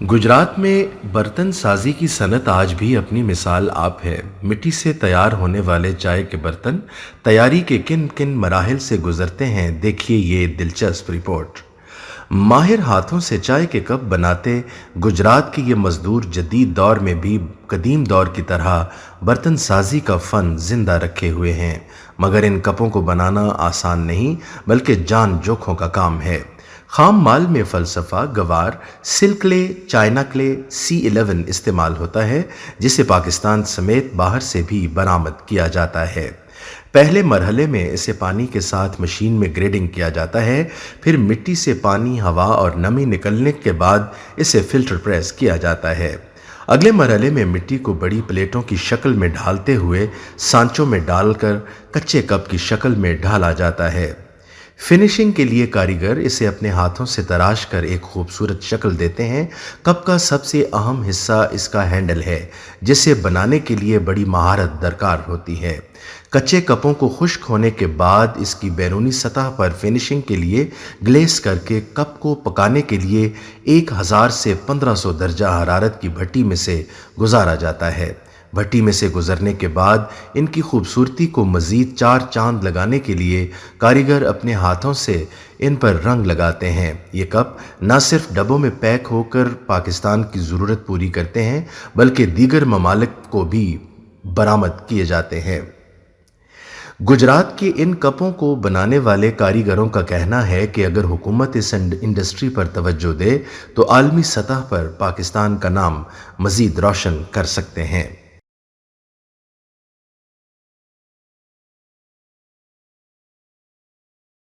गुजरात में बर्तन साजी की सनत आज भी अपनी मिसाल आप है। मिट्टी से तैयार होने वाले चाय के बर्तन तैयारी के किन किन मराहिल से गुजरते हैं, देखिए ये दिलचस्प रिपोर्ट। माहिर हाथों से चाय के कप बनाते गुजरात के ये मजदूर जदीद दौर में भी कदीम दौर की तरह बर्तन साजी का फन जिंदा रखे हुए हैं। मगर इन कपों को बनाना आसान नहीं बल्कि जान जोखों का काम है। खाम माल में फ़लसफ़ा, गवार, silk clay, China clay, C11 इस्तेमाल होता है, जिसे पाकिस्तान समेत बाहर से भी बरामद किया जाता है। पहले मरहले में इसे पानी के साथ मशीन में ग्रेडिंग किया जाता है, फिर मिट्टी से पानी, हवा और नमी निकलने के बाद इसे फिल्टर प्रेस किया जाता है। अगले मरहले में मिट्टी को बड़ी प्लेटों की शक्ल में ढालते हुए सांचों में डालकर कच्चे कप की शक्ल में ढाला जाता है। फिनिशिंग के लिए कारीगर इसे अपने हाथों से तराश कर एक खूबसूरत शक्ल देते हैं। कप का सबसे अहम हिस्सा इसका हैंडल है, जिसे बनाने के लिए बड़ी महारत दरकार होती है। कच्चे कपों को खुश्क होने के बाद इसकी बैरूनी सतह पर फिनिशिंग के लिए ग्लेस करके कप को पकाने के लिए 1000 से 1500 दर्जा हरारत की भट्टी में से गुजारा जाता है। भट्टी में से गुजरने के बाद इनकी खूबसूरती को मज़ीद 4 चांद लगाने के लिए कारीगर अपने हाथों से इन पर रंग लगाते हैं। ये कप न सिर्फ डब्बों में पैक होकर पाकिस्तान की ज़रूरत पूरी करते हैं बल्कि दीगर ममालिक को भी बरामद किए जाते हैं। गुजरात के इन कपों को बनाने वाले कारीगरों का कहना है कि अगर हुकूमत इस इंडस्ट्री पर तवज्जो दे तो आलमी सतह पर पाकिस्तान का नाम मज़ीद रोशन कर सकते हैं।